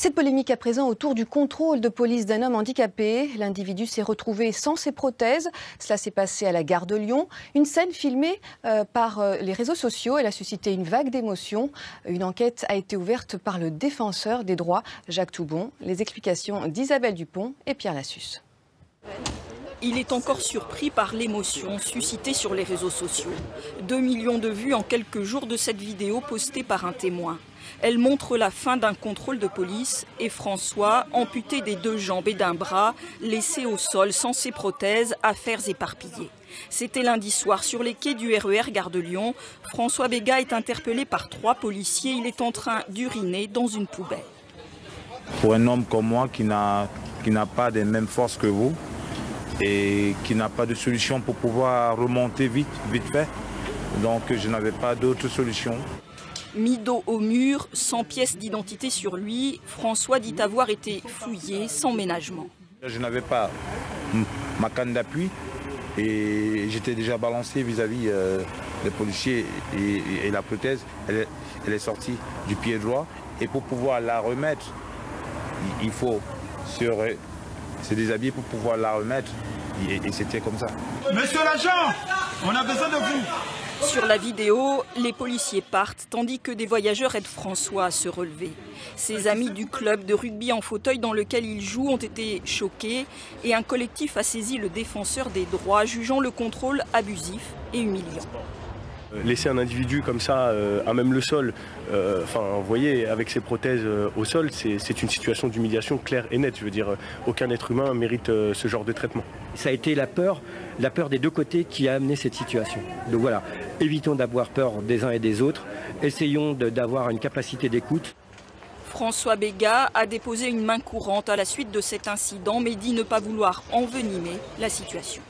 Cette polémique à présent autour du contrôle de police d'un homme handicapé. L'individu s'est retrouvé sans ses prothèses. Cela s'est passé à la gare de Lyon. Une scène filmée par les réseaux sociaux. Elle a suscité une vague d'émotions. Une enquête a été ouverte par le défenseur des droits, Jacques Toubon. Les explications d'Isabelle Dupont et Pierre Lassus. Il est encore surpris par l'émotion suscitée sur les réseaux sociaux. 2 millions de vues en quelques jours de cette vidéo postée par un témoin. Elle montre la fin d'un contrôle de police et François, amputé des 2 jambes et d'un bras, laissé au sol sans ses prothèses, affaires éparpillées. C'était lundi soir sur les quais du RER Gare de Lyon. François Béga est interpellé par 3 policiers. Il est en train d'uriner dans une poubelle. Pour un homme comme moi qui n'a pas les mêmes forces que vous et qui n'a pas de solution pour pouvoir remonter vite fait, donc je n'avais pas d'autre solution. Mis dos au mur, sans pièce d'identité sur lui, François dit avoir été fouillé sans ménagement. Je n'avais pas ma canne d'appui et j'étais déjà balancé vis-à-vis des policiers et la prothèse, elle est sortie du pied droit. Et pour pouvoir la remettre, il faut se déshabiller pour pouvoir la remettre. Et c'était comme ça. Monsieur l'agent, on a besoin de vous. Sur la vidéo, les policiers partent tandis que des voyageurs aident François à se relever. Ses amis du club de rugby en fauteuil dans lequel il joue ont été choqués et un collectif a saisi le défenseur des droits, jugeant le contrôle abusif et humiliant. Laisser un individu comme ça, à même le sol, vous voyez, avec ses prothèses au sol, c'est une situation d'humiliation claire et nette. Je veux dire, aucun être humain mérite ce genre de traitement. Ça a été la peur des 2 côtés qui a amené cette situation. Donc voilà, évitons d'avoir peur des uns et des autres, essayons d'avoir une capacité d'écoute. François Béga a déposé une main courante à la suite de cet incident, mais dit ne pas vouloir envenimer la situation.